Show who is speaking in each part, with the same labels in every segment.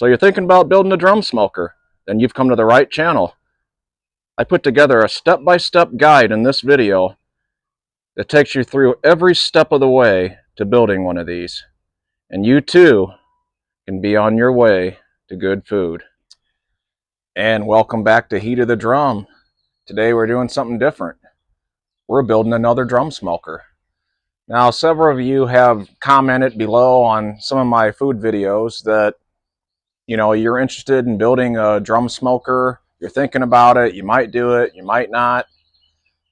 Speaker 1: So you're thinking about building a drum smoker? Then you've come to the right channel. I put together a step-by-step guide in this video that takes you through every step of the way to building one of these. And you too can be on your way to good food. And welcome back to Heat of the Drum. Today we're doing something different. We're building another drum smoker. Now, several of you have commented below on some of my food videos that, you know, you're interested in building a drum smoker. You're thinking about it. You might do it. You might not.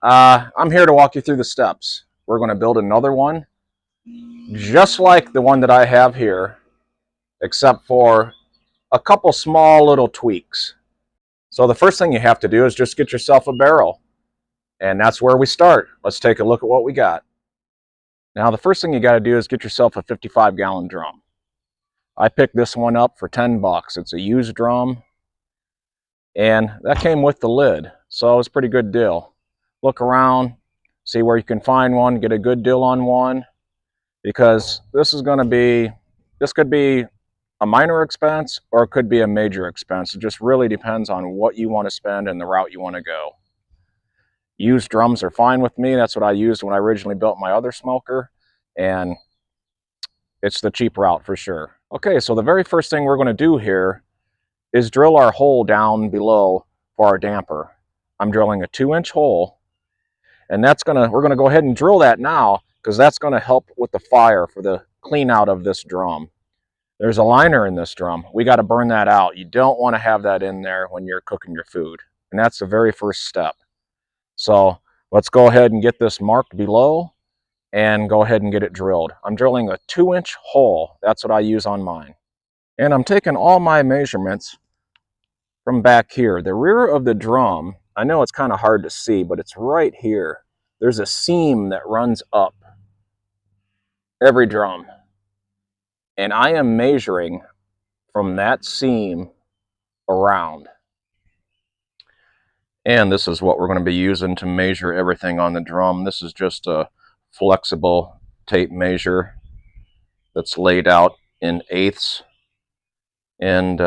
Speaker 1: I'm here to walk you through the steps. We're going to build another one, just like the one that I have here, except for a couple small little tweaks. So the first thing you have to do is just get yourself a barrel. And that's where we start. Let's take a look at what we got. Now, the first thing you got to do is get yourself a 55-gallon drum. I picked this one up for 10 bucks. It's a used drum, and that came with the lid, so it was a pretty good deal. Look around, see where you can find one, get a good deal on one, because this could be a minor expense or it could be a major expense. It just really depends on what you want to spend and the route you want to go. Used drums are fine with me. That's what I used when I originally built my other smoker, and it's the cheap route for sure. Okay, so the very first thing we're going to do here is drill our hole down below for our damper. I'm drilling a 2-inch hole, and we're going to go ahead and drill that now, because that's going to help with the fire for the clean out of this drum. There's a liner in this drum. We got to burn that out. You don't want to have that in there when you're cooking your food, and that's the very first step. So let's go ahead and get this marked below and go ahead and get it drilled. I'm drilling a 2-inch hole. That's what I use on mine. And I'm taking all my measurements from back here. The rear of the drum, I know it's kind of hard to see, but it's right here. There's a seam that runs up every drum. And I am measuring from that seam around. And this is what we're going to be using to measure everything on the drum. This is just a flexible tape measure that's laid out in eighths, and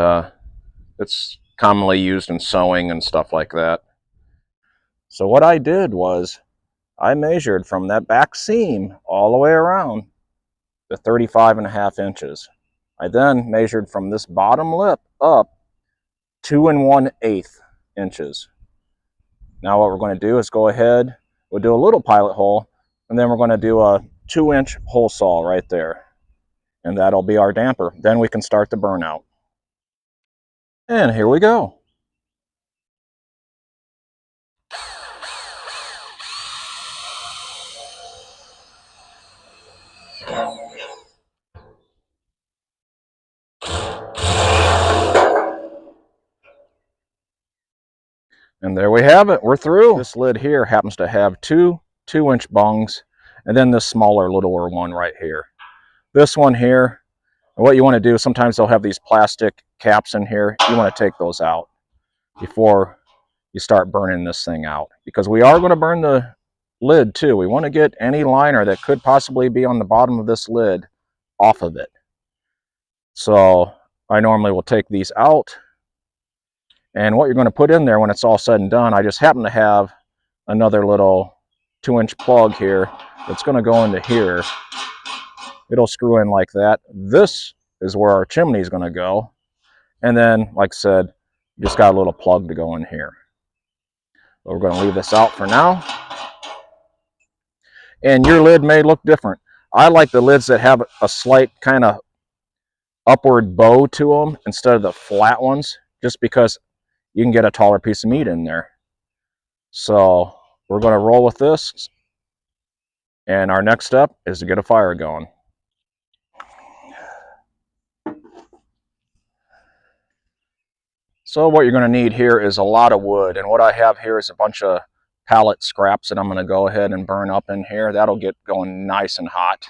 Speaker 1: it's commonly used in sewing and stuff like that. So what I did was I measured from that back seam all the way around to 35.5 inches. I then measured from this bottom lip up 2 1/8 inches. Now what we're going to do is go ahead, we'll do a little pilot hole, and then we're going to do a 2-inch hole saw right there. And that'll be our damper. Then we can start the burnout. And here we go. And there we have it. We're through. This lid here happens to have two 2-inch bungs, and then this smaller, littler one right here. This one here, what you want to do, sometimes they'll have these plastic caps in here. You want to take those out before you start burning this thing out, because we are going to burn the lid too. We want to get any liner that could possibly be on the bottom of this lid off of it. So I normally will take these out, and what you're going to put in there when it's all said and done, I just happen to have another little 2-inch plug here that's going to go into here. It'll screw in like that. This is where our chimney is going to go, and then, like I said, you just got a little plug to go in here. But we're going to leave this out for now. And your lid may look different. I like the lids that have a slight kind of upward bow to them instead of the flat ones, just because you can get a taller piece of meat in there. So we're going to roll with this, and our next step is to get a fire going. So what you're going to need here is a lot of wood, and what I have here is a bunch of pallet scraps that I'm going to go ahead and burn up in here. That'll get going nice and hot.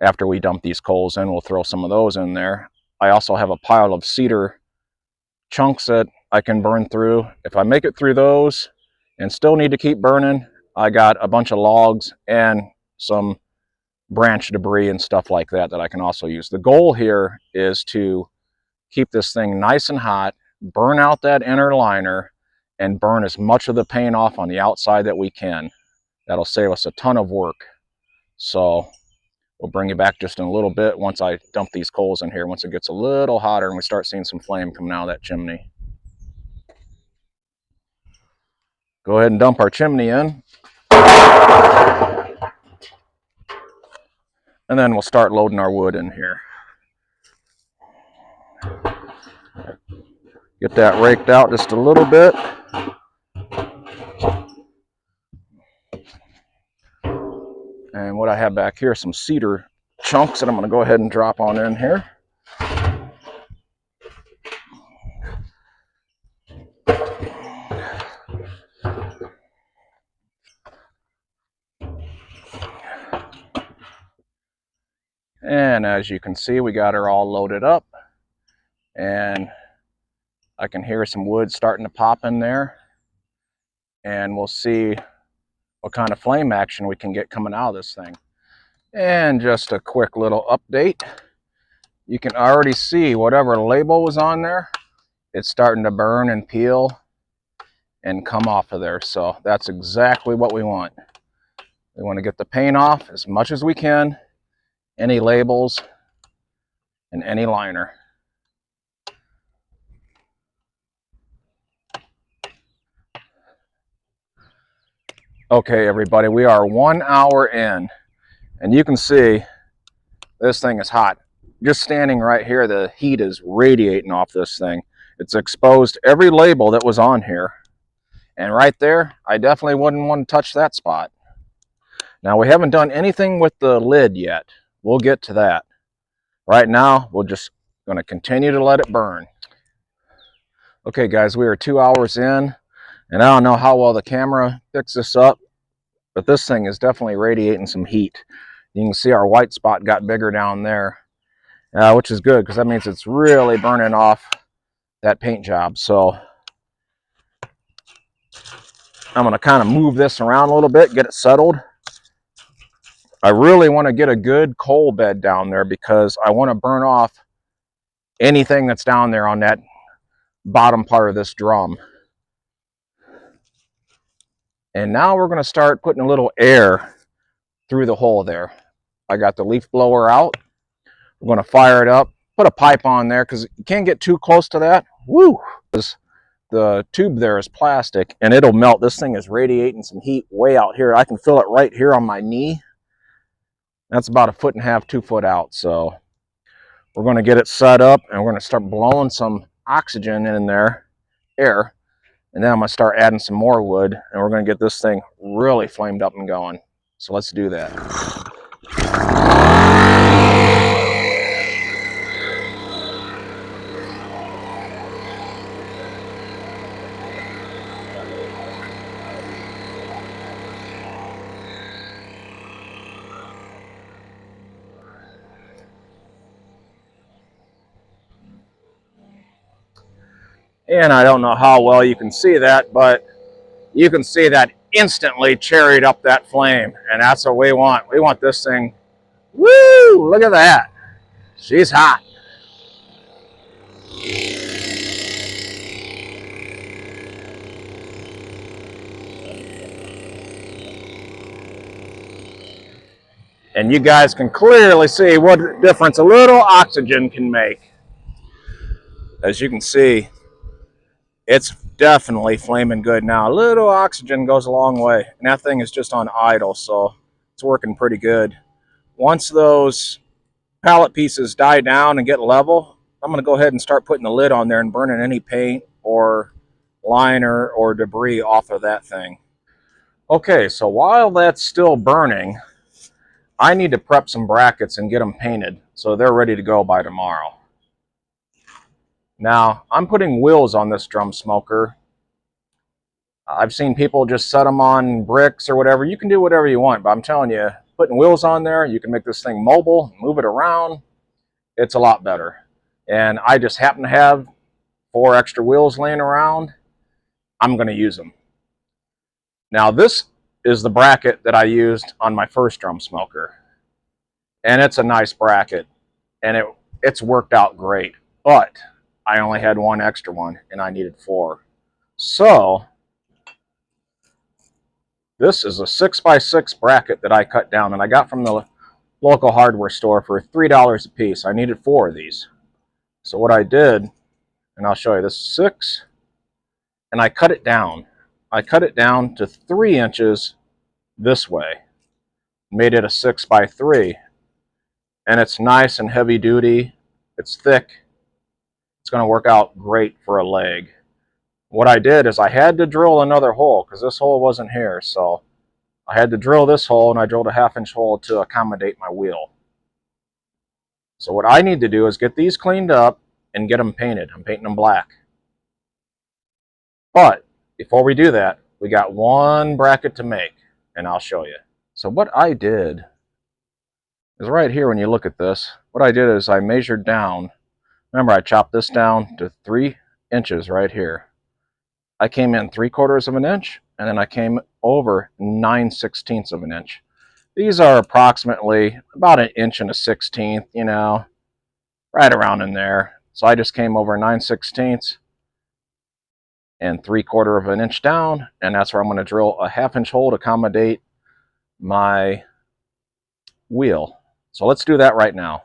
Speaker 1: After we dump these coals in, we'll throw some of those in there. I also have a pile of cedar chunks that I can burn through. If I make it through those and still need to keep burning, I got a bunch of logs and some branch debris and stuff like that that I can also use. The goal here is to keep this thing nice and hot, burn out that inner liner, and burn as much of the paint off on the outside that we can. That'll save us a ton of work. So we'll bring you back just in a little bit once I dump these coals in here, once it gets a little hotter and we start seeing some flame coming out of that chimney. Go ahead and dump our chimney in. And then we'll start loading our wood in here. Get that raked out just a little bit. And what I have back here, some cedar chunks that I'm going to go ahead and drop on in here. And as you can see, we got her all loaded up. And I can hear some wood starting to pop in there. And we'll see what kind of flame action we can get coming out of this thing. And just a quick little update. You can already see whatever label was on there, it's starting to burn and peel and come off of there. So that's exactly what we want. We want to get the paint off as much as we can, any labels and any liner. Okay, everybody, we are 1 hour in, and you can see this thing is hot. Just standing right here, the heat is radiating off this thing. It's exposed every label that was on here. And right there, I definitely wouldn't want to touch that spot. Now, we haven't done anything with the lid yet. We'll get to that. Right now, we're just going to continue to let it burn. Okay, guys, we are 2 hours in, and I don't know how well the camera picks this up, but this thing is definitely radiating some heat. You can see our white spot got bigger down there, which is good because that means it's really burning off that paint job. So I'm going to kind of move this around a little bit, get it settled. I really want to get a good coal bed down there because I want to burn off anything that's down there on that bottom part of this drum. And now we're going to start putting a little air through the hole there. I got the leaf blower out. We're going to fire it up, put a pipe on there because you can't get too close to that. Woo! The tube there is plastic and it'll melt. This thing is radiating some heat way out here. I can feel it right here on my knee. That's about 1.5 feet, 2 feet out. So we're going to get it set up and we're going to start blowing some oxygen in there, air. And then I'm going to start adding some more wood and we're going to get this thing really flamed up and going. So let's do that. And I don't know how well you can see that, but you can see that instantly cherried up that flame. And that's what we want. We want this thing, woo, look at that. She's hot. And you guys can clearly see what difference a little oxygen can make. As you can see, it's definitely flaming good now. A little oxygen goes a long way. And that thing is just on idle, so it's working pretty good. Once those pallet pieces die down and get level, I'm going to go ahead and start putting the lid on there and burning any paint or liner or debris off of that thing. Okay, so while that's still burning, I need to prep some brackets and get them painted so they're ready to go by tomorrow. Now, I'm putting wheels on this drum smoker. I've seen people just set them on bricks or whatever. You can do whatever you want, but I'm telling you, putting wheels on there, you can make this thing mobile, move it around. It's a lot better. And I just happen to have 4 extra wheels laying around. I'm going to use them. Now, this is the bracket that I used on my first drum smoker. And it's a nice bracket. And it's worked out great. But I only had one extra one and I needed 4. So this is a 6x6 bracket that I cut down and I got from the local hardware store for $3 a piece. I needed 4 of these. So what I did, and I'll show you, this is 6, and I cut it down. I cut it down to 3 inches this way, made it a 6x3, and it's nice and heavy duty. It's thick. It's going to work out great for a leg. What I did is I had to drill another hole because this hole wasn't here, so I had to drill this hole, and I drilled a 1/2-inch hole to accommodate my wheel. So what I need to do is get these cleaned up and get them painted. I'm painting them black. But before we do that, we got one bracket to make, and I'll show you. So what I did is right here, when you look at this, what I did is I measured down. Remember, I chopped this down to 3 inches right here. I came in 3/4 of an inch, and then I came over 9/16 of an inch. These are approximately about 1 inch and a 1/16, you know, right around in there. So I just came over 9/16 and 3/4 of an inch down, and that's where I'm going to drill a 1/2-inch hole to accommodate my wheel. So let's do that right now.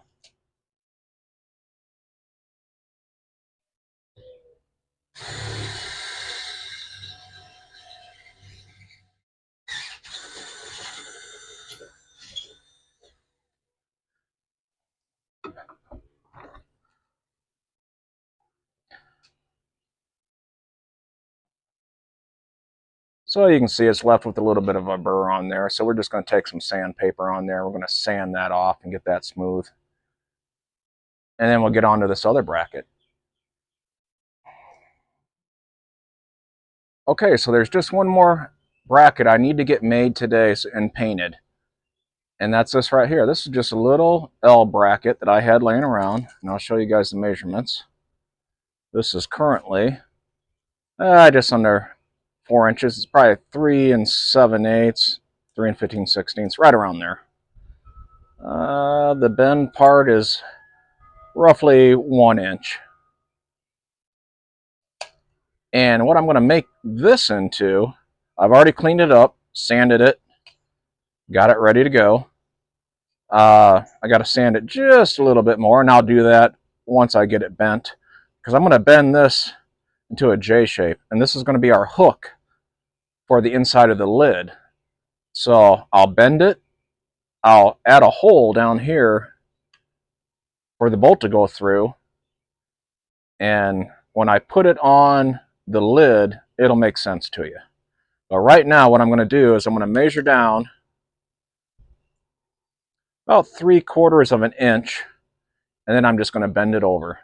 Speaker 1: So you can see it's left with a little bit of a burr on there. So we're just going to take some sandpaper on there. We're going to sand that off and get that smooth. And then we'll get on to this other bracket. Okay, so there's just one more bracket I need to get made today and painted. And that's this right here. This is just a little L bracket that I had laying around. And I'll show you guys the measurements. This is currently just under 4 inches. It's probably 3 7/8, 3 15/16, right around there. The bend part is roughly 1 inch. And what I'm going to make this into, I've already cleaned it up, sanded it, got it ready to go. I got to sand it just a little bit more, and I'll do that once I get it bent, because I'm going to bend this into a J shape, and this is going to be our hook for the inside of the lid. So I'll bend it, I'll add a hole down here for the bolt to go through, and when I put it on the lid, it'll make sense to you. But right now, what I'm going to do is I'm going to measure down about 3/4 of an inch, and then I'm just going to bend it over.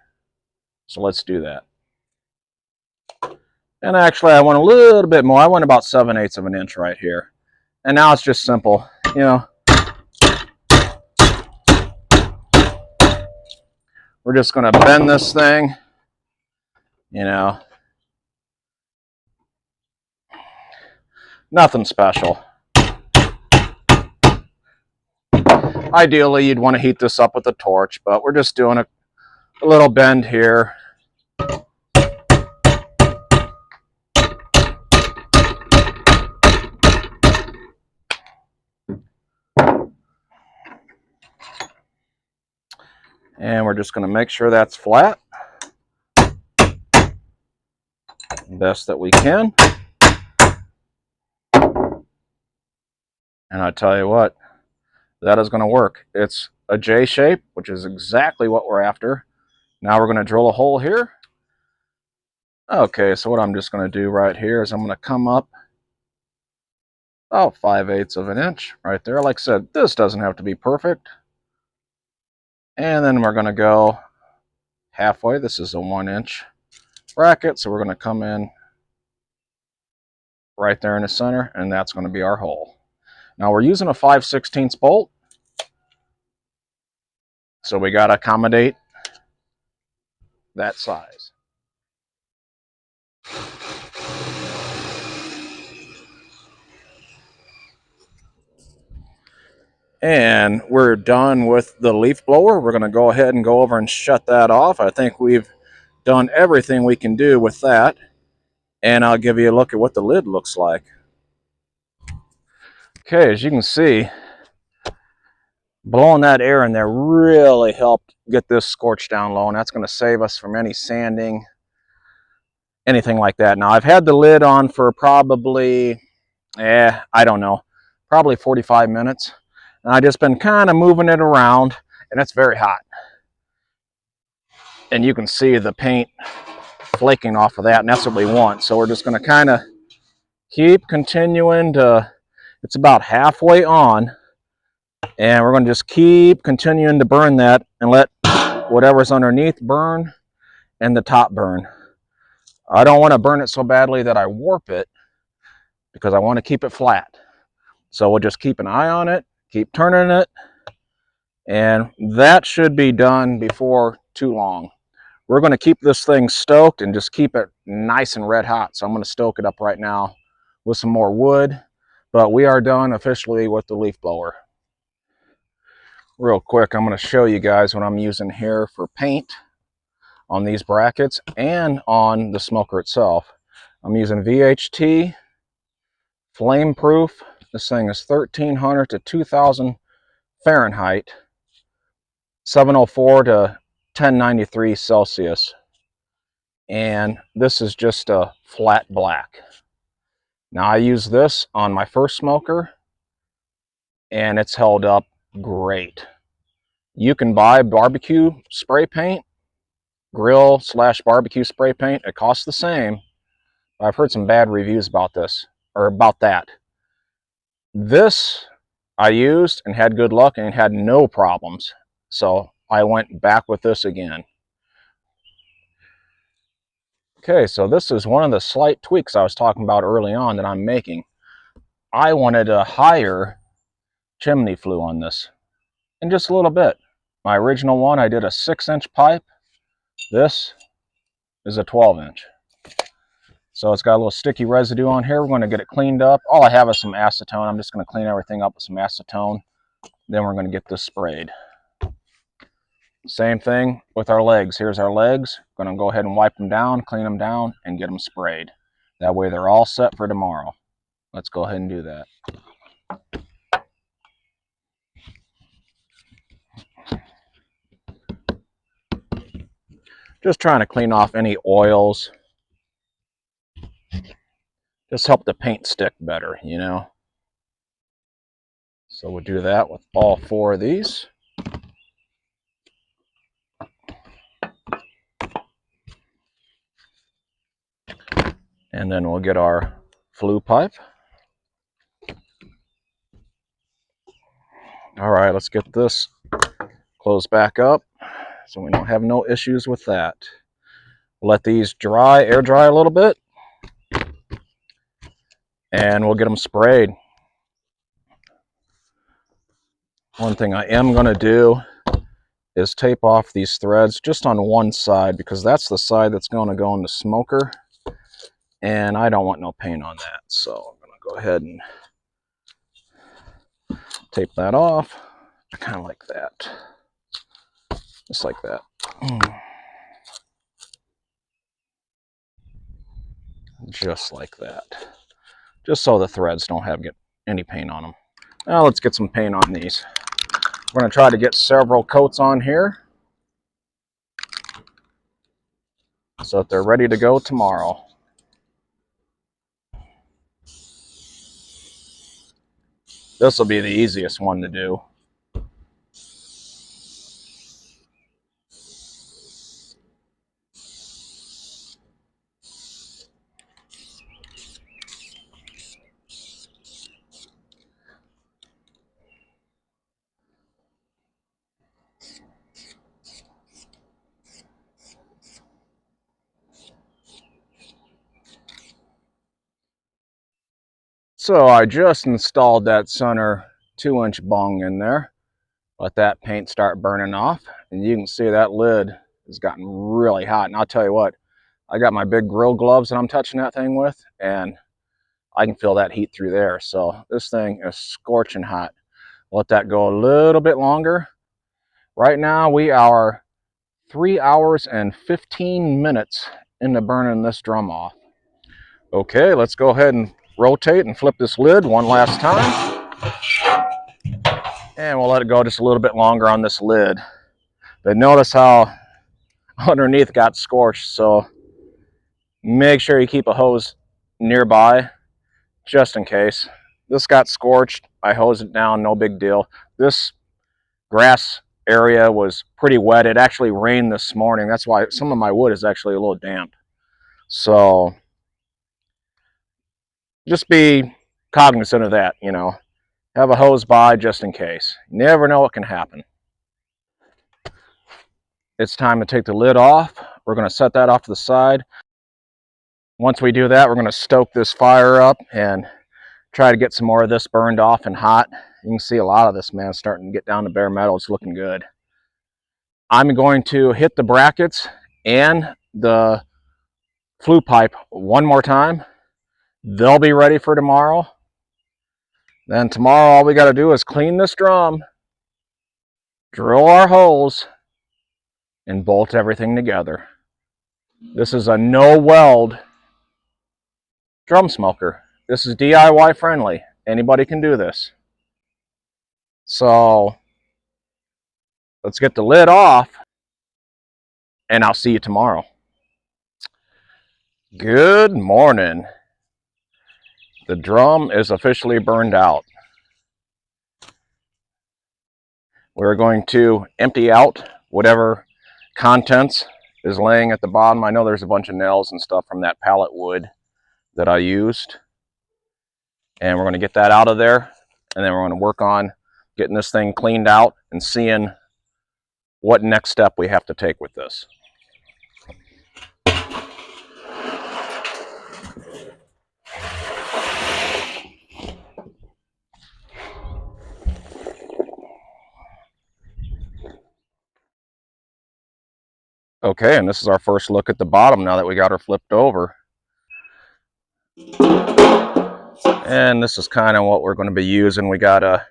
Speaker 1: So let's do that. And actually, I went a little bit more. I went about 7/8 of an inch right here. And now it's just simple, you know. We're just going to bend this thing, you know. Nothing special. Ideally, you'd want to heat this up with a torch, but we're just doing a little bend here. And we're just going to make sure that's flat. Best that we can. And I tell you what, that is going to work. It's a J shape, which is exactly what we're after. Now we're going to drill a hole here. Okay, so what I'm just going to do right here is I'm going to come up about 5/8 of an inch right there. Like I said, this doesn't have to be perfect. And then we're going to go halfway. This is a 1 inch bracket, so we're going to come in right there in the center, and that's going to be our hole. Now we're using a 5/16 bolt, so we got to accommodate that size. And we're done with the leaf blower. We're going to go ahead and go over and shut that off. I think we've done everything we can do with that, and I'll give you a look at what the lid looks like. Okay, as you can see, blowing that air in there really helped get this scorched down low, and that's going to save us from any sanding, anything like that. Now, I've had the lid on for probably, I don't know, probably 45 minutes. And I've just been kind of moving it around, and it's very hot. And you can see the paint flaking off of that, and that's what we want. So we're just going to kind of keep continuing to, it's about halfway on, and we're going to just keep continuing to burn that and let whatever's underneath burn and the top burn. I don't want to burn it so badly that I warp it, because I want to keep it flat. So we'll just keep an eye on it, keep turning it, and that should be done before too long. We're going to keep this thing stoked and just keep it nice and red hot. So I'm going to stoke it up right now with some more wood, but we are done officially with the leaf blower. Real quick, I'm going to show you guys what I'm using here for paint on these brackets and on the smoker itself. I'm using VHT flame proof. This thing is 1300 to 2000 Fahrenheit, 704 to 1093 Celsius. And this is just a flat black. Now, I use this on my first smoker, and it's held up great. You can buy barbecue spray paint, grill / barbecue spray paint. It costs the same. I've heard some bad reviews about this, or about that. This I used and had good luck and had no problems. So I went back with this again. Okay, so this is one of the slight tweaks I was talking about early on that I'm making. I wanted a higher chimney flue on this, and just a little bit. My original one, I did a 6-inch pipe. This is a 12-inch. So it's got a little sticky residue on here. We're going to get it cleaned up. All I have is some acetone. I'm just going to clean everything up with some acetone. Then we're going to get this sprayed. Same thing with our legs. Here's our legs. Going to go ahead and wipe them down, clean them down, and get them sprayed. That way they're all set for tomorrow. Let's go ahead and do that. Just trying to clean off any oils. Just help the paint stick better, you know. So we'll do that with all 4 of these. And then we'll get our flue pipe. All right, let's get this closed back up so we don't have no issues with that. Let these dry, air dry a little bit, and we'll get them sprayed. One thing I am going to do is tape off these threads just on one side, because that's the side that's going to go in the smoker, and I don't want no paint on that. So I'm going to go ahead and tape that off, kind of like that, just like that. Just like that, just so the threads don't get any paint on them. Now let's get some paint on these. We're going to try to get several coats on here so that they're ready to go tomorrow. This will be the easiest one to do. So I just installed that center 2-inch bung in there. Let that paint start burning off, and you can see that lid has gotten really hot. And I'll tell you what, I got my big grill gloves that I'm touching that thing with, and I can feel that heat through there. So this thing is scorching hot. Let that go a little bit longer. Right now we are 3 hours and 15 minutes into burning this drum off. Okay, let's go ahead and rotate and flip this lid one last time. And we'll let it go just a little bit longer on this lid. But notice how underneath got scorched, so make sure you keep a hose nearby just in case. This got scorched. I hosed it down, no big deal. This grass area was pretty wet. It actually rained this morning. That's why some of my wood is actually a little damp. So just be cognizant of that, you know. Have a hose by just in case. You never know what can happen. It's time to take the lid off. We're going to set that off to the side. Once we do that, we're going to stoke this fire up and try to get some more of this burned off and hot. You can see a lot of this, man, starting to get down to bare metal. It's looking good. I'm going to hit the brackets and the flue pipe one more time. They'll be ready for tomorrow. Then tomorrow, all we got to do is clean this drum, drill our holes, and bolt everything together. This is a no-weld drum smoker. This is DIY friendly. Anybody can do this. So let's get the lid off, and I'll see you tomorrow. Good morning. The drum is officially burned out. We're going to empty out whatever contents is laying at the bottom. I know there's a bunch of nails and stuff from that pallet wood that I used. And we're going to get that out of there. And then we're going to work on getting this thing cleaned out and seeing what next step we have to take with this. Okay, and this is our first look at the bottom now that we got her flipped over. And this is kind of what we're going to be using. We got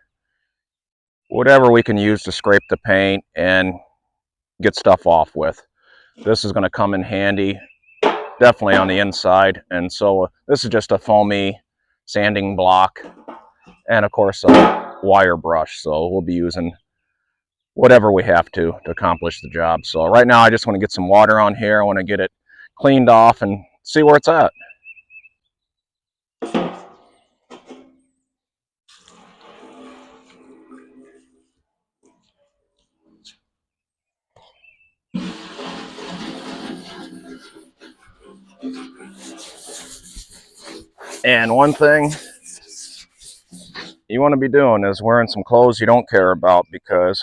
Speaker 1: whatever we can use to scrape the paint and get stuff off with. This is going to come in handy, definitely on the inside. And so this is just a foamy sanding block and of course a wire brush. So we'll be using whatever we have to accomplish the job. So right now I just want to get some water on here. I want to get it cleaned off and see where it's at. And one thing you want to be doing is wearing some clothes you don't care about, because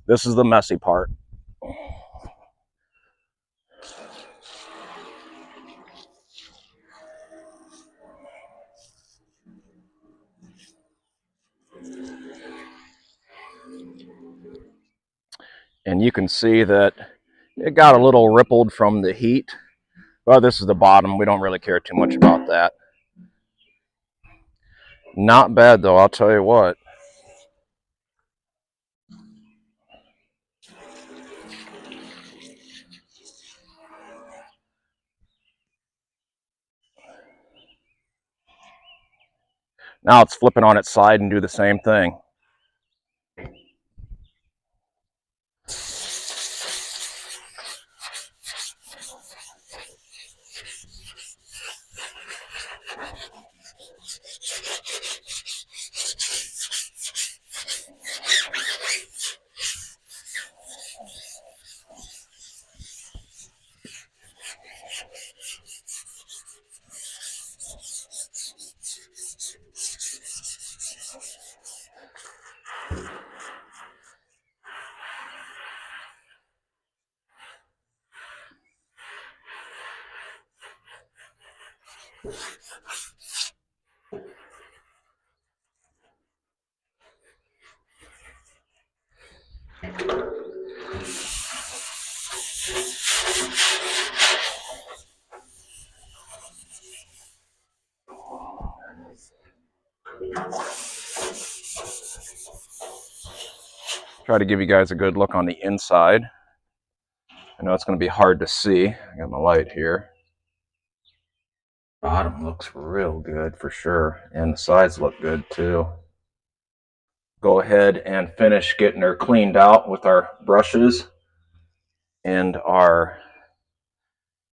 Speaker 1: this is the messy part. And you can see that it got a little rippled from the heat. Well, this is the bottom. We don't really care too much about that. Not bad though, I'll tell you what. Now it's flipping on its side and do the same thing. Try to give you guys a good look on the inside. I know it's going to be hard to see. I got my light here. Bottom looks real good for sure, and the sides look good too. Go ahead and finish getting her cleaned out with our brushes and our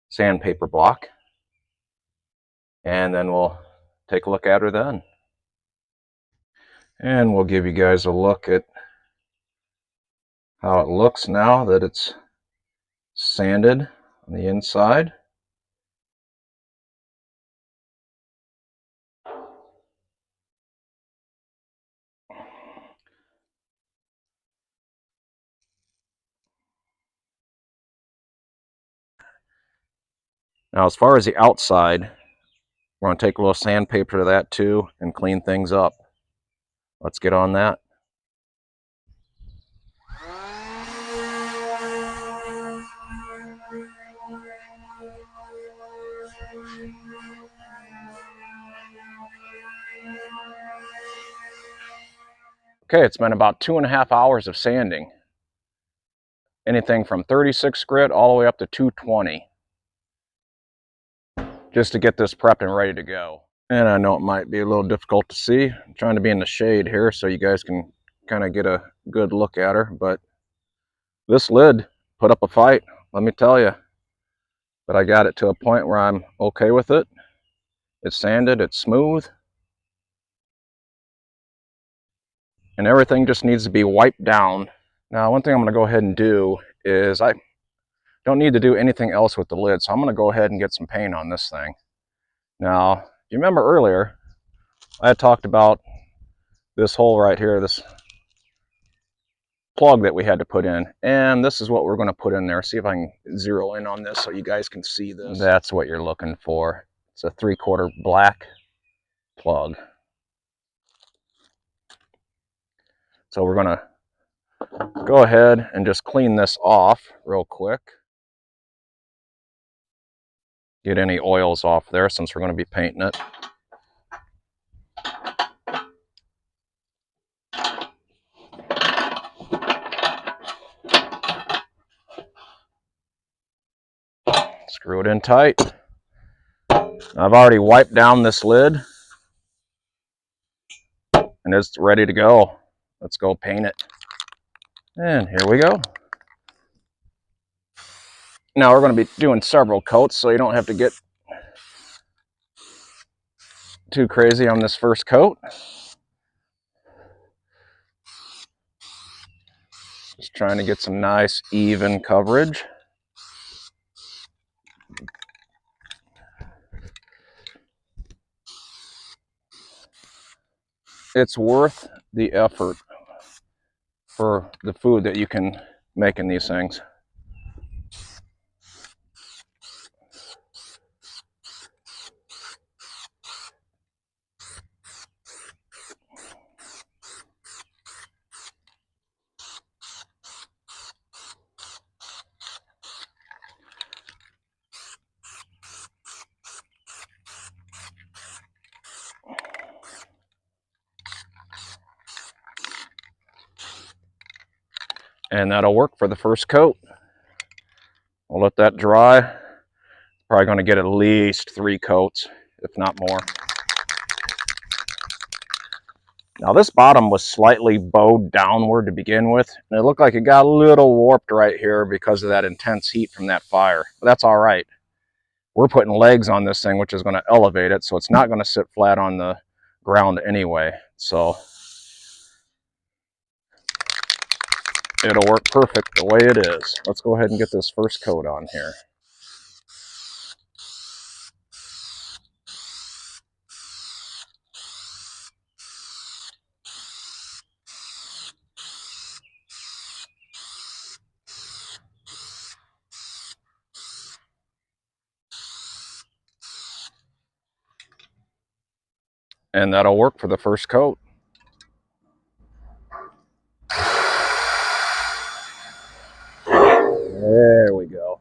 Speaker 1: sandpaper block, and then we'll take a look at her then. And we'll give you guys a look at how it looks now that it's sanded on the inside. Now, as far as the outside, we're going to take a little sandpaper to that too and clean things up. Let's get on that. Okay, it's been about 2.5 hours of sanding. Anything from 36 grit all the way up to 220. Just to get this prepped and ready to go. And I know it might be a little difficult to see. I'm trying to be in the shade here so you guys can kind of get a good look at her, but this lid put up a fight, let me tell you. But I got it to a point where I'm okay with it. It's sanded, it's smooth, and everything just needs to be wiped down. Now, one thing I'm going to go ahead and do is I don't need to do anything else with the lid, so I'm going to go ahead and get some paint on this thing. Now, you remember earlier, I had talked about this hole right here, this plug that we had to put in, and this is what we're going to put in there. See if I can zero in on this so you guys can see this. That's what you're looking for. It's a 3/4 black plug. So we're going to go ahead and just clean this off real quick. Get any oils off there since we're going to be painting it. Screw it in tight. I've already wiped down this lid and it's ready to go. Let's go paint it. And here we go. Now we're going to be doing several coats so you don't have to get too crazy on this first coat. Just trying to get some nice even coverage. It's worth the effort for the food that you can make in these things. And that'll work for the first coat. We'll let that dry. Probably going to get at least 3 coats, if not more. Now this bottom was slightly bowed downward to begin with, and it looked like it got a little warped right here because of that intense heat from that fire. But that's all right. We're putting legs on this thing, which is going to elevate it, so it's not going to sit flat on the ground anyway. So it'll work perfect the way it is. Let's go ahead and get this first coat on here. And that'll work for the first coat. There we go.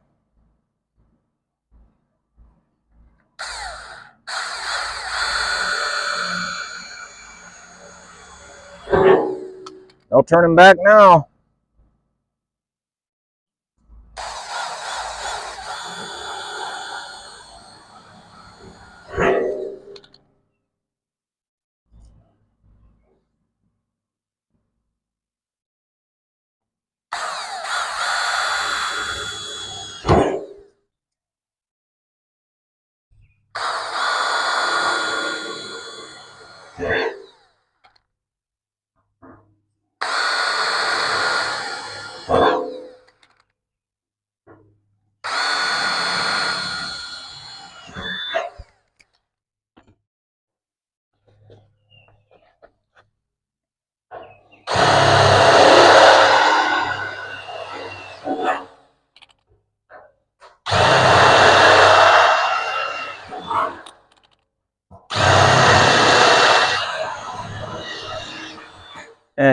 Speaker 1: No turning back now.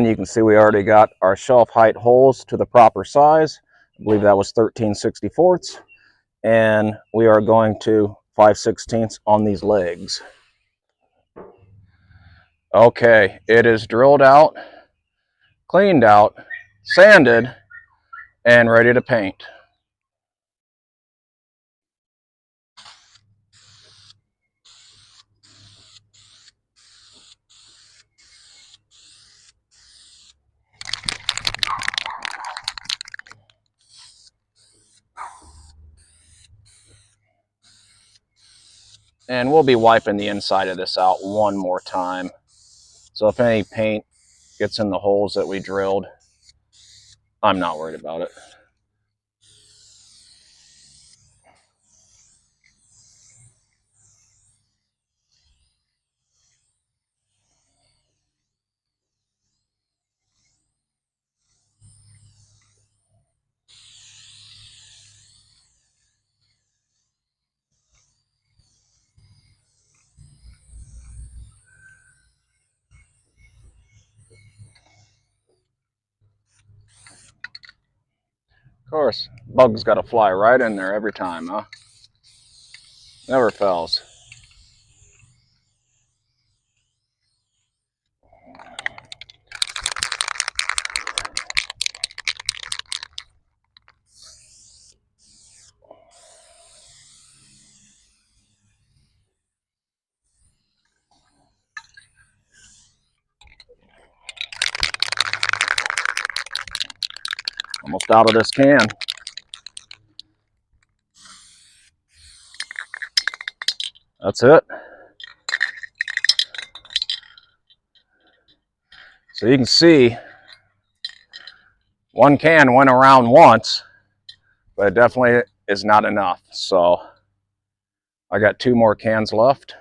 Speaker 1: And you can see we already got our shelf height holes to the proper size. I believe that was 13/64. And we are going to 5/16 on these legs. Okay, it is drilled out, cleaned out, sanded, and ready to paint. And we'll be wiping the inside of this out one more time. So if any paint gets in the holes that we drilled, I'm not worried about it. Of course, bugs got to fly right in there every time, huh? Never fails. Almost out of this can. That's it. So you can see one can went around once, but it definitely is not enough. So I got 2 more cans left,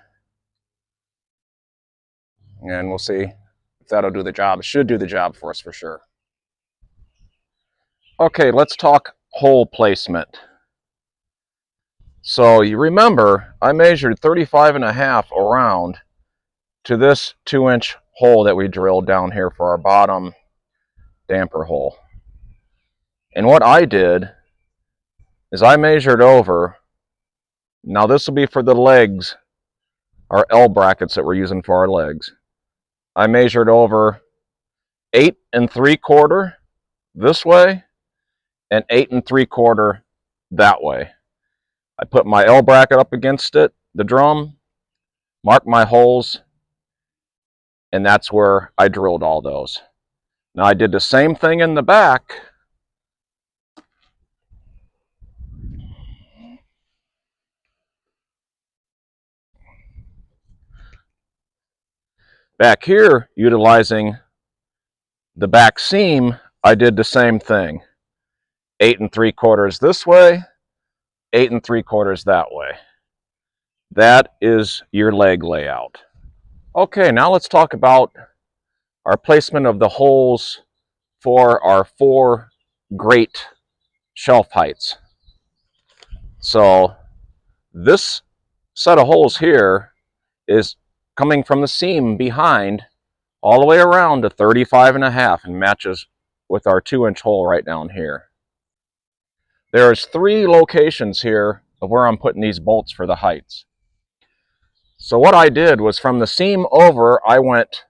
Speaker 1: and we'll see if that'll do the job. It should do the job for us for sure. Okay, let's talk hole placement. So you remember I measured 35.5 around to this 2-inch hole that we drilled down here for our bottom damper hole. And what I did is I measured over, now this will be for the legs, our L brackets that we're using for our legs. I measured over 8 3/4 this way and 8 3/4 that way. I put my L bracket up against it, the drum, marked my holes, and that's where I drilled all those. Now I did the same thing in the back. Back here, utilizing the back seam, I did the same thing. 8 3/4 this way, 8 3/4 that way. That is your leg layout. Okay, now let's talk about our placement of the holes for our 4 Grate shelf heights. So this set of holes here is coming from the seam behind all the way around to 35.5 and matches with our 2-inch hole right down here. There's 3 locations here of where I'm putting these bolts for the heights. So what I did was from the seam over, I went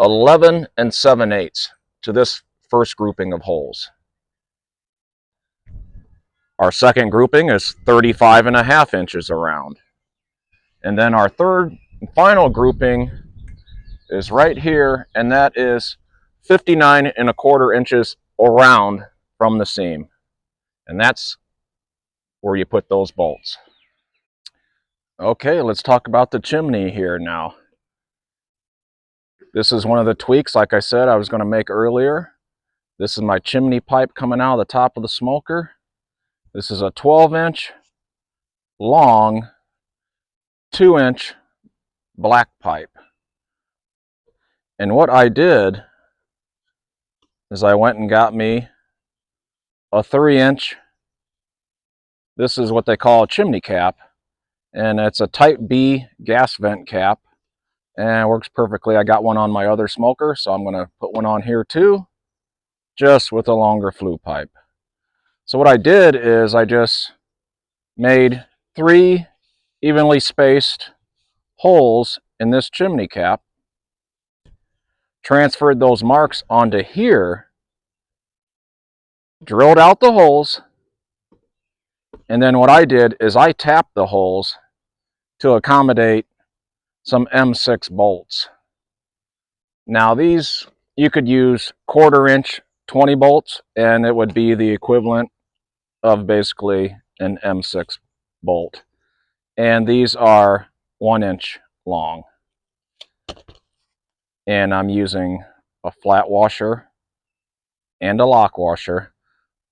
Speaker 1: 11 7/8 to this first grouping of holes. Our second grouping is 35.5 inches around. And then our third and final grouping is right here, and that is 59 1/4 inches around from the seam. And that's where you put those bolts. Okay, let's talk about the chimney here now. This is one of the tweaks, like I said, I was going to make earlier. This is my chimney pipe coming out of the top of the smoker. This is a 12-inch long, 2-inch black pipe. And what I did is I went and got me a 3-inch, this is what they call a chimney cap, and it's a type B gas vent cap. and it works perfectly. I got one on my other smoker, so I'm going to put one on here too, just with a longer flue pipe. So what I did is I just made 3 evenly spaced holes in this chimney cap, transferred those marks onto here, drilled out the holes, and then what I did is I tapped the holes to accommodate some M6 bolts. Now these, you could use 1/4 inch 20 bolts and it would be the equivalent of basically an M6 bolt. And these are 1 inch long. And I'm using a flat washer and a lock washer.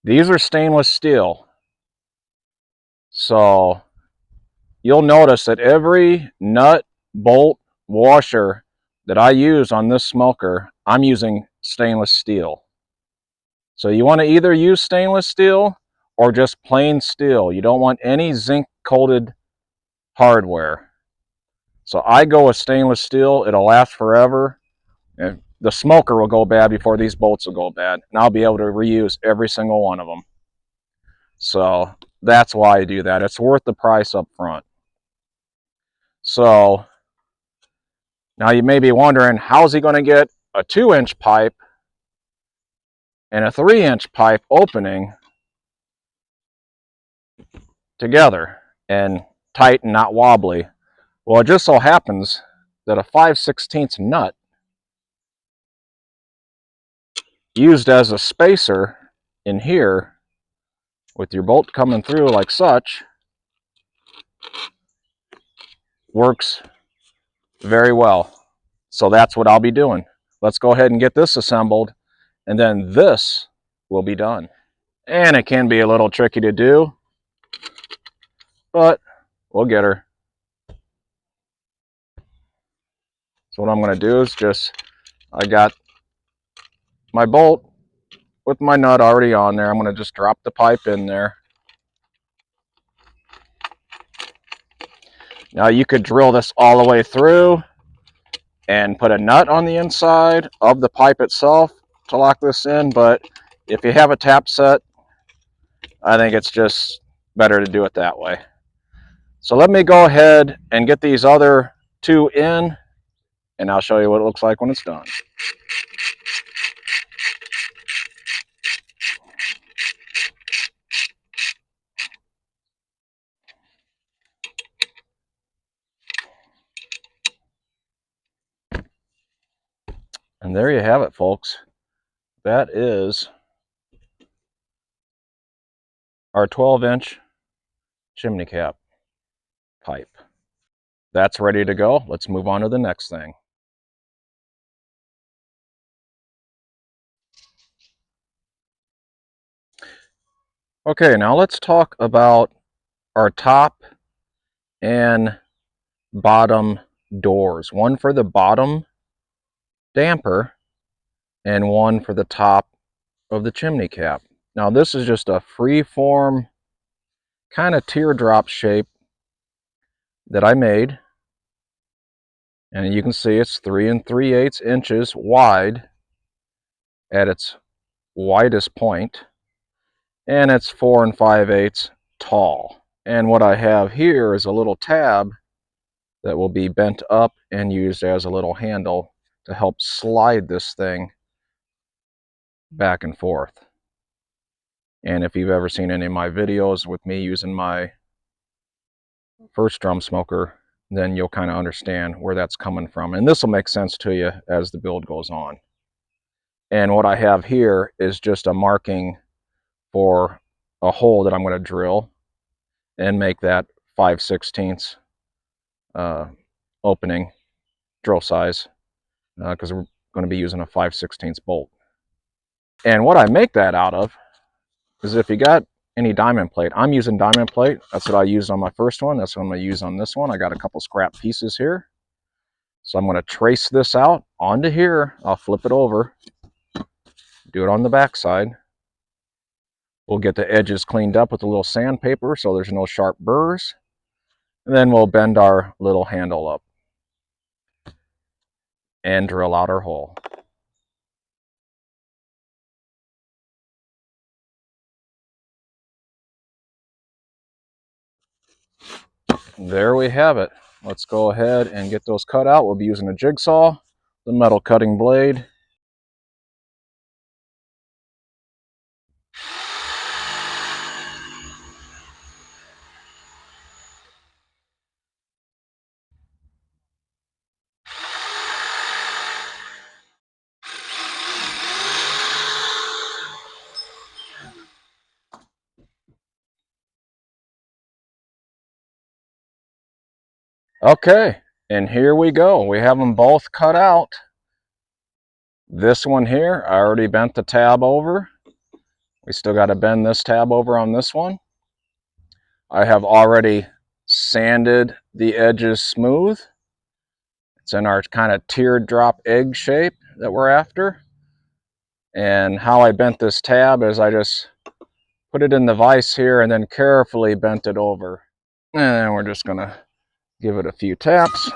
Speaker 1: These are stainless steel. So you'll notice that every nut, bolt, washer that I use on this smoker, I'm using stainless steel. So you want to either use stainless steel or just plain steel. You don't want any zinc coated hardware. So I go with stainless steel. It'll last forever. And the smoker will go bad before these bolts will go bad. And I'll be able to reuse every single one of them. So that's why I do that. It's worth the price up front. So now you may be wondering, how's he going to get a 2-inch pipe and a 3-inch pipe opening together and tight and not wobbly? Well, it just so happens that a 5/16 nut used as a spacer in here with your bolt coming through like such works very well. So that's what I'll be doing. Let's go ahead and get this assembled, and then this will be done. And it can be a little tricky to do, but we'll get her. So what I'm going to do is I got my bolt with my nut already on there. I'm going to just drop the pipe in there. Now you could drill this all the way through and put a nut on the inside of the pipe itself to lock this in, but if you have a tap set, I think it's just better to do it that way. So let me go ahead and get these other 2 in, and I'll show you what it looks like when it's done. And there you have it, folks. That is our 12-inch chimney cap pipe. That's ready to go. Let's move on to the next thing. Okay, now let's talk about our top and bottom doors. One for the bottom damper and one for the top of the chimney cap. Now this is just a free-form kind of teardrop shape that I made, and you can see it's 3 3/8 inches wide at its widest point, and it's 4 5/8 tall. And what I have here is a little tab that will be bent up and used as a little handle to help slide this thing back and forth. And if you've ever seen any of my videos with me using my first drum smoker, then you'll kind of understand where that's coming from. And this will make sense to you as the build goes on. And what I have here is just a marking for a hole that I'm going to drill and make that 5/16 opening drill size, because we're going to be using a 5/16 bolt. And what I make that out of is, if you got any diamond plate, I'm using diamond plate. That's what I used on my first one. That's what I'm going to use on this one. I got a couple scrap pieces here. So I'm going to trace this out onto here. I'll flip it over, do it on the back side. We'll get the edges cleaned up with a little sandpaper so there's no sharp burrs. And then we'll bend our little handle up. and drill out our hole. There we have it. Let's go ahead and get those cut out. We'll be using a jigsaw, the metal cutting blade. Okay, and here we go. We have them both cut out. This one here, I already bent the tab over. We still got to bend this tab over on this one. I have already sanded the edges smooth. It's in our kind of teardrop egg shape that we're after. And how I bent this tab is I just put it in the vise here and then carefully bent it over. And then we're just gonna give it a few taps.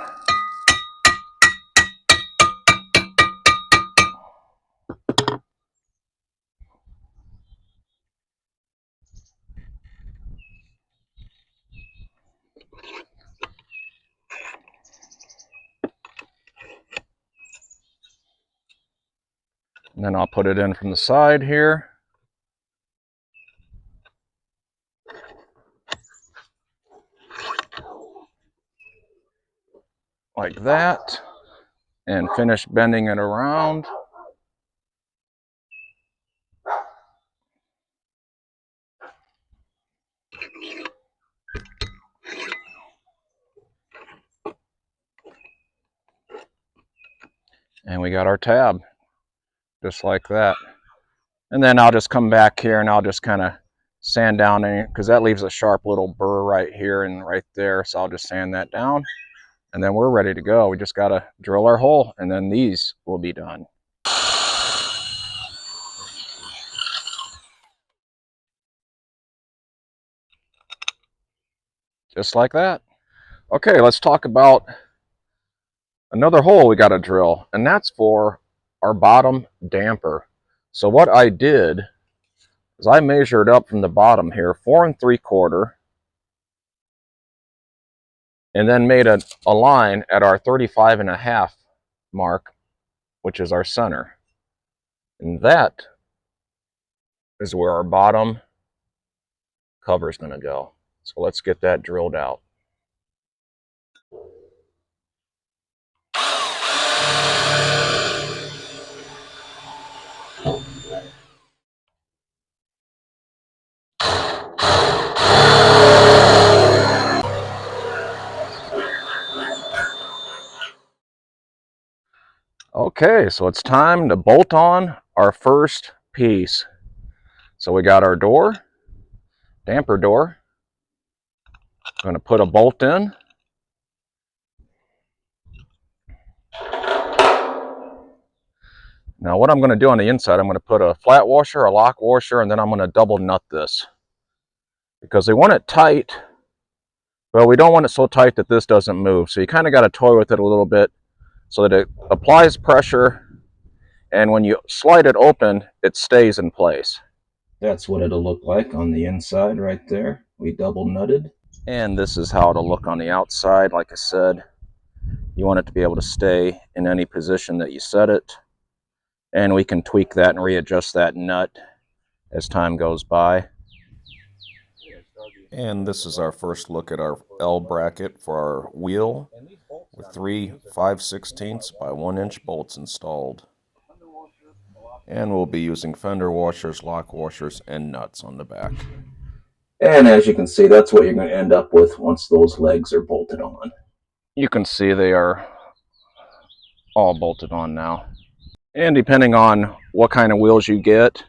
Speaker 1: And then I'll put it in from the side here. Like that. And finish bending it around. And we got our tab, just like that. And then I'll just come back here and I'll just kind of sand down it, because that leaves a sharp little burr right here and right there. So I'll just sand that down. And then we're ready to go. We just got to drill our hole and then these will be done. Just like that. Okay, let's talk about another hole we got to drill, and that's for our bottom damper. So what I did is I measured up from the bottom here 4 3/4, and then made a line at our 35.5 mark, which is our center. And that is where our bottom cover is going to go. So let's get that drilled out. Okay, so it's time to bolt on our first piece. So we got our door, damper door. I'm going to put a bolt in. Now what I'm going to do on the inside, I'm going to put a flat washer, a lock washer, and then I'm going to double nut this. Because we want it tight, but we don't want it so tight that this doesn't move. So you kind of got to toy with it a little bit so that it applies pressure, and when you slide it open, it stays in place. That's what it'll look like on the inside right there. We double nutted. And this is how it'll look on the outside. Like I said, you want it to be able to stay in any position that you set it. And we can tweak that and readjust that nut as time goes by. And this is our first look at our L bracket for our wheel with 3 5/16 by 1 inch bolts installed. And we'll be using fender washers, lock washers, and nuts on the back. And as you can see, that's what you're going to end up with once those legs are bolted on. You can see they are all bolted on now. And depending on what kind of wheels you get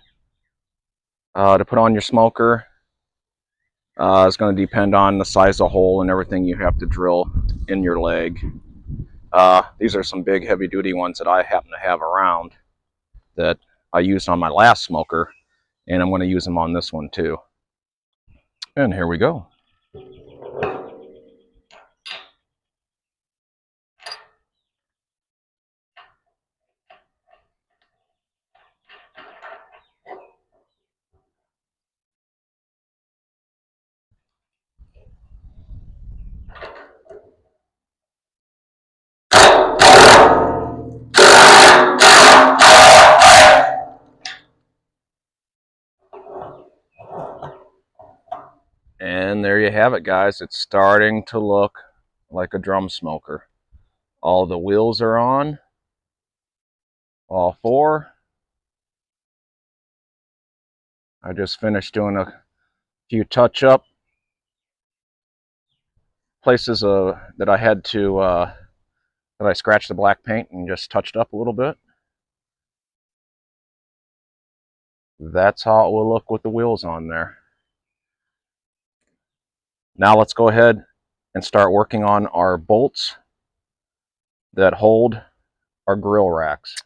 Speaker 1: to put on your smoker, it's going to depend on the size of hole and everything you have to drill in your leg. These are some big heavy duty ones that I happen to have around that I used on my last smoker, and I'm going to use them on this one too. And here we go. there you have it, guys. It's starting to look like a drum smoker. All the wheels are on, all four. I just finished doing a few touch-up places that I had to, that I scratched the black paint and just touched up a little bit. That's how it will look with the wheels on there. Now let's go ahead and start working on our bolts that hold our grill racks.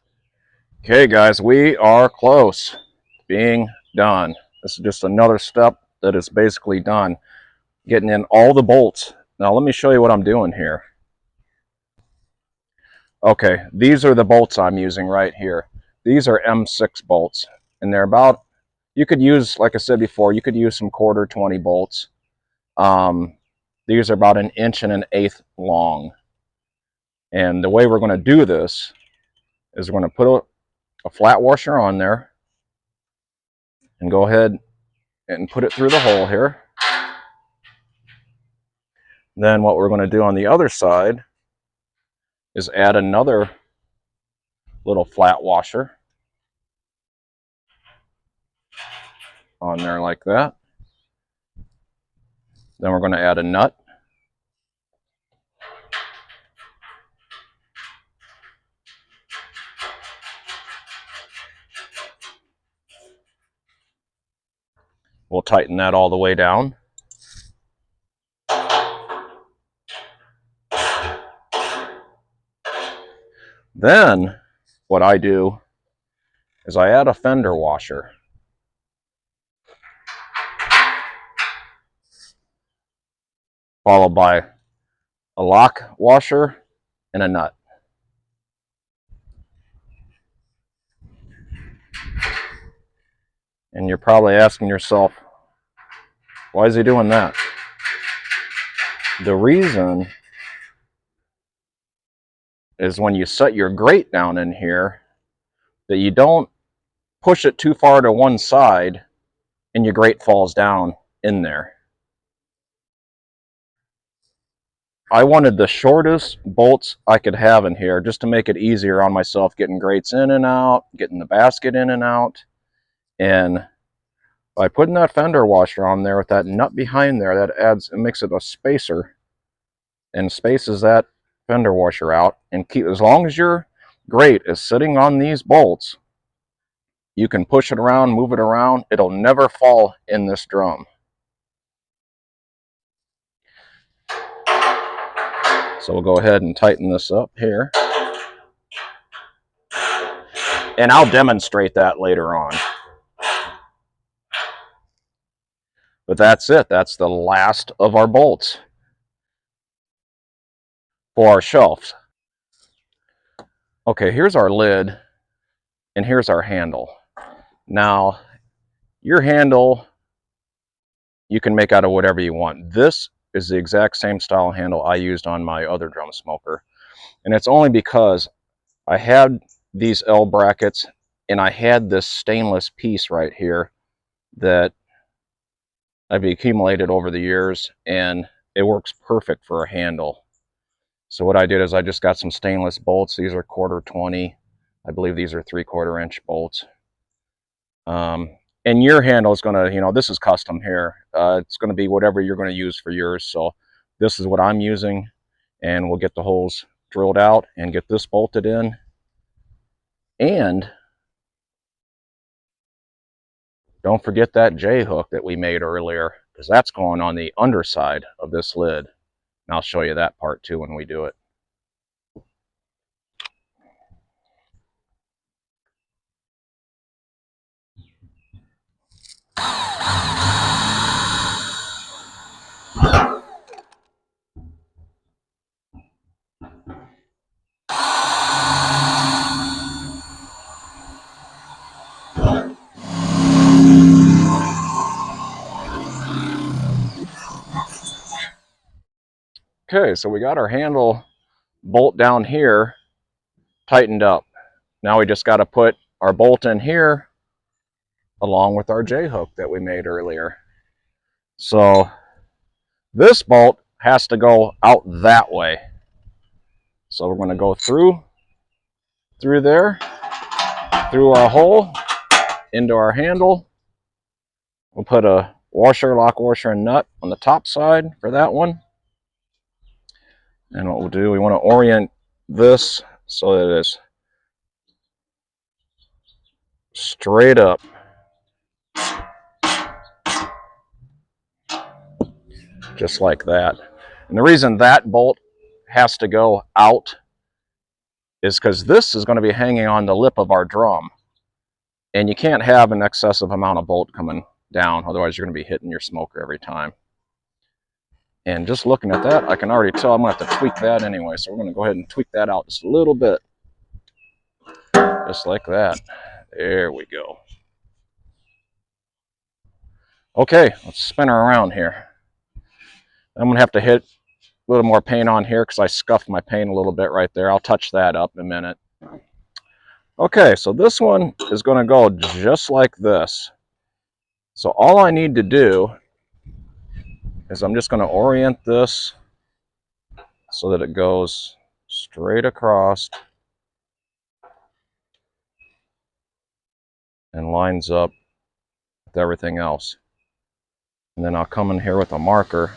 Speaker 1: Okay guys, we are close to being done. This is just another step that is basically done. Getting in all the bolts. Now let me show you what I'm doing here. Okay, these are the bolts I'm using right here. These are M6 bolts, and they're about, you could use, like I said before, you could use some quarter 20 bolts. These are about 1 1/8 long. And the way we're going to do this is we're going to put a flat washer on there and go ahead and put it through the hole here. Then what we're going to do on the other side is add another little flat washer on there like that. Then we're going to add a nut. We'll tighten that all the way down. Then what I do is I add a fender washer. Followed by a lock washer and a nut. And you're probably asking yourself, why is he doing that? The reason is when you set your grate down in here, that you don't push it too far to one side and your grate falls down in there. I wanted the shortest bolts I could have in here just to make it easier on myself getting grates in and out, getting the basket in and out. And by putting that fender washer on there with that nut behind there, that adds, it makes it a spacer and spaces that fender washer out. And keep, as long as your grate is sitting on these bolts, you can push it around, move it around. It'll never fall in this drum. So we'll go ahead and tighten this up here. And I'll demonstrate that later on. But that's it. That's the last of our bolts for our shelves. Okay, here's our lid and here's our handle. Now, your handle, you can make out of whatever you want. This is the exact same style handle I used on my other drum smoker. And it's only because I had these L brackets and I had this stainless piece right here that I've accumulated over the years, and it works perfect for a handle. So what I did is I just got some stainless bolts. These are quarter 20. I believe these are 3/4 inch bolts. And your handle is going to, you know, this is custom here. It's going to be whatever you're going to use for yours. So this is what I'm using, and we'll get the holes drilled out and get this bolted in. And don't forget that J-hook that we made earlier, because that's going on the underside of this lid. And I'll show you that part too when we do it. Okay, so we got our handle bolt down here tightened up. Now we just got to put our bolt in here along with our J-hook that we made earlier. So This bolt has to go out that way. So we're going to go through there, through our hole, into our handle. We'll put a washer, lock washer, and nut on the top side for that one. And what we'll do, we want to orient this so that it's straight up. Just like that. And the reason that bolt has to go out is because this is going to be hanging on the lip of our drum. And you can't have an excessive amount of bolt coming down, otherwise you're going to be hitting your smoker every time. And just looking at that, I can already tell I'm going to have to tweak that anyway. So we're going to go ahead and tweak that out just a little bit. Just like that. There we go. Okay, let's spin her around here. I'm going to have to hit a little more paint on here because I scuffed my paint a little bit right there. I'll touch that up in a minute. Okay, so this one is going to go just like this. So all I need to do is I'm just going to orient this so that it goes straight across and lines up with everything else. And then I'll come in here with a marker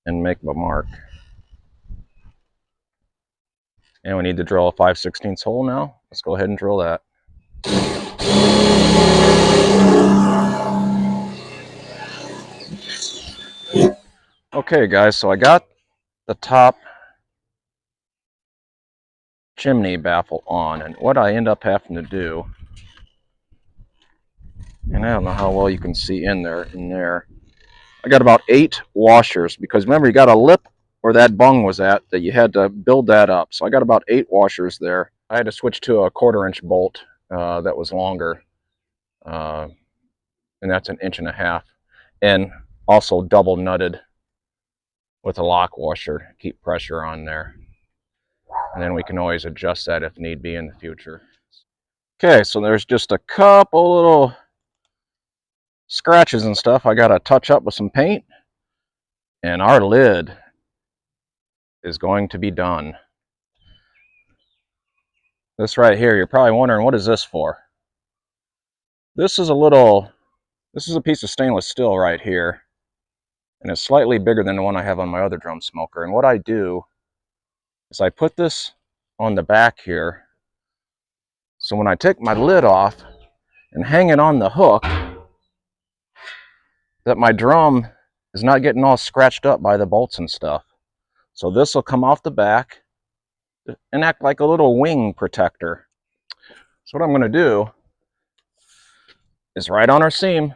Speaker 1: and make my mark. And we need to drill a 5/16 hole now. Let's go ahead and drill that. Okay guys, so I got the top chimney baffle on, and what I end up having to do, and I don't know how well you can see in there, I got about 8 washers, because remember you got a lip where that bung was at that you had to build that up. So I got about 8 washers there. I had to switch to a 1/4 inch bolt that was longer, and that's 1.5 inches, and also double nutted with a lock washer, keep pressure on there. And then we can always adjust that if need be in the future. Okay, so there's just a couple little scratches and stuff I gotta touch up with some paint, and our lid is going to be done. This right here, you're probably wondering, what is this for? This is a piece of stainless steel right here, and it's slightly bigger than the one I have on my other drum smoker. And what I do is I put this on the back here, so when I take my lid off and hang it on the hook, that my drum is not getting all scratched up by the bolts and stuff. So this will come off the back and act like a little wing protector. So what I'm going to do is right on our seam,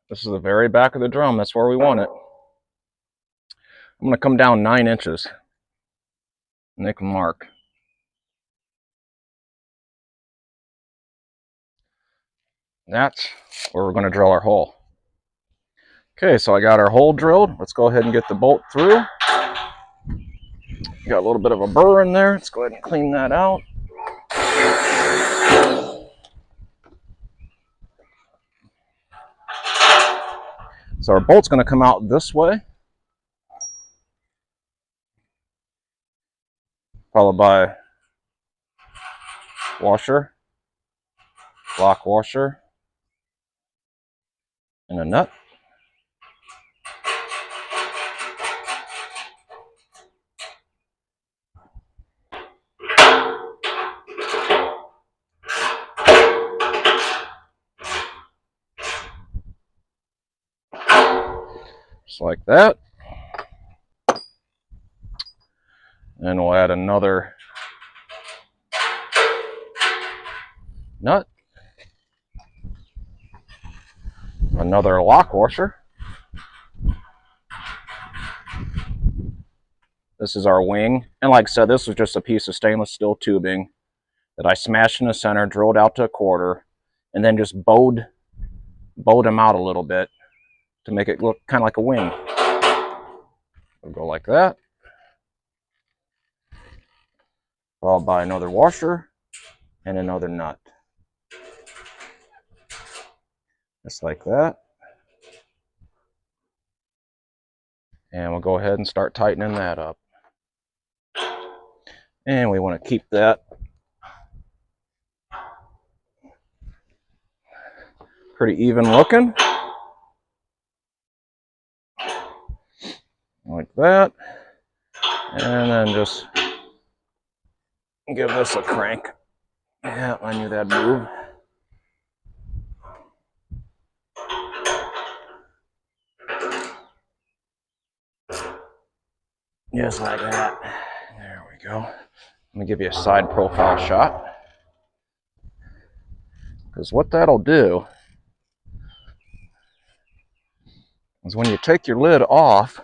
Speaker 1: this is the very back of the drum, that's where we want it. I'm going to come down 9 inches and make a mark. That's where we're going to drill our hole. Okay, so I got our hole drilled. Let's go ahead and get the bolt through. Got a little bit of a burr in there. Let's go ahead and clean that out. So our bolt's going to come out this way, followed by washer, lock washer, and a nut. Just like that. And we'll add another nut, another lock washer. This is our wing. And like I said, this was just a piece of stainless steel tubing that I smashed in the center, drilled out to 1/4, and then just bowed them out a little bit to make it look kind of like a wing. We'll go like that, followed by another washer and another nut. Just like that. And we'll go ahead and start tightening that up. And we want to keep that pretty even looking. Like that. And then just give this a crank. Yeah, I knew that'd move. Just like that. There we go. Let me give you a side profile shot. Because what that'll do is when you take your lid off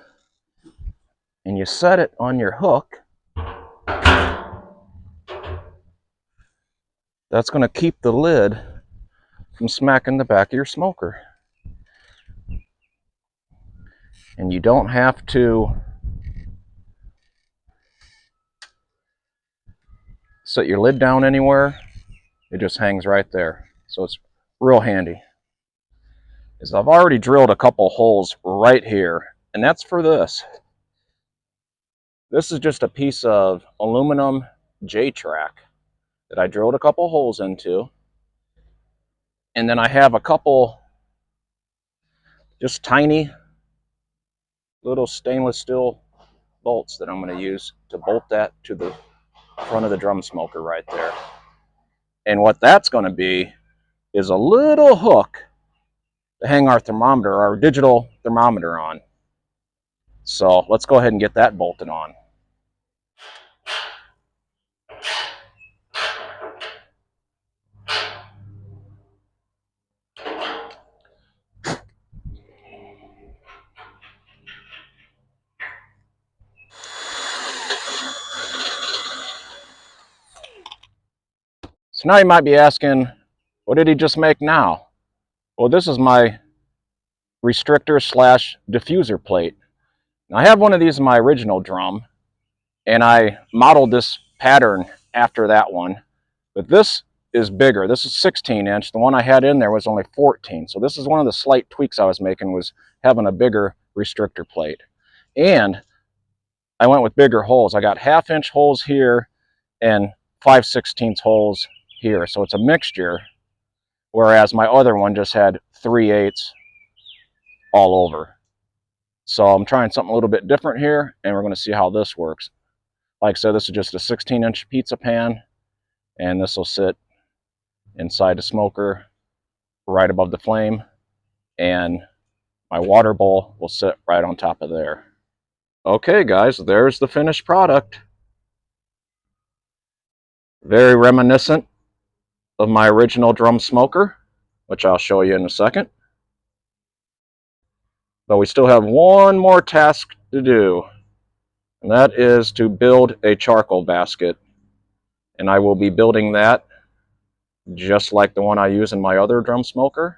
Speaker 1: and you set it on your hook, that's going to keep the lid from smacking the back of your smoker. And you don't have to set your lid down anywhere. It just hangs right there. So it's real handy. Is I've already drilled a couple holes right here, and that's for this. This is just a piece of aluminum J-track that I drilled a couple holes into. And then I have a couple just tiny little stainless steel bolts that I'm going to use to bolt that to the front of the drum smoker right there. And what that's going to be is a little hook to hang our thermometer, our digital thermometer on. So let's go ahead and get that bolted on. So now you might be asking, what did he just make now? Well, this is my restrictor slash diffuser plate. Now, I have one of these in my original drum, and I modeled this pattern after that one. But this is bigger. This is 16 inch. The one I had in there was only 14. So this is one of the slight tweaks I was making, was having a bigger restrictor plate. And I went with bigger holes. I got 1/2 inch holes here and 5/16 holes here. So it's a mixture, whereas my other one just had 3/8 all over. So I'm trying something a little bit different here, and we're going to see how this works. Like I said, this is just a 16 inch pizza pan, and this will sit inside the smoker right above the flame, and my water bowl will sit right on top of there. Okay guys, there's the finished product. Very reminiscent of my original drum smoker, which I'll show you in a second. But we still have one more task to do, and that is to build a charcoal basket. And I will be building that just like the one I use in my other drum smoker,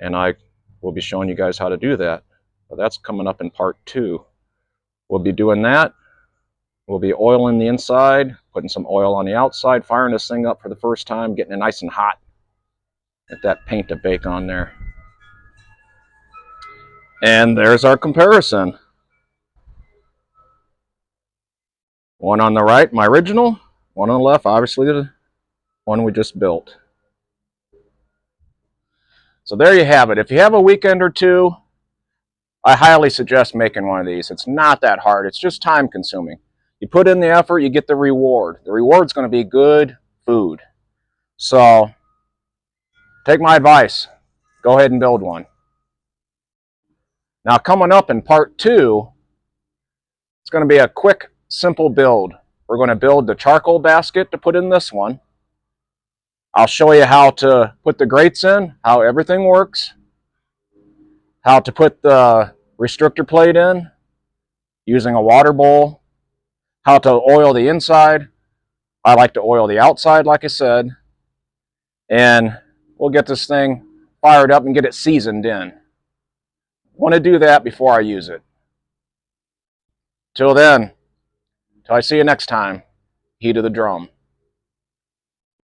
Speaker 1: and I will be showing you guys how to do that. But that's coming up in part 2. We'll be doing that. We'll be oiling the inside, putting some oil on the outside, firing this thing up for the first time, getting it nice and hot. Get that paint to bake on there. And there's our comparison. One on the right, my original. One on the left, obviously the one we just built. So there you have it. If you have a weekend or two, I highly suggest making one of these. It's not that hard. It's just time consuming. You put in the effort, you get the reward. The reward's going to be good food. So take my advice. Go ahead and build one. Now coming up in part 2, it's going to be a quick, simple build. We're going to build the charcoal basket to put in this one. I'll show you how to put the grates in, how everything works, how to put the restrictor plate in using a water bowl, how to oil the inside. I like to oil the outside, like I said, and we'll get this thing fired up and get it seasoned in. Want to do that before I use it. Till then, till I see you next time, heat of the drum.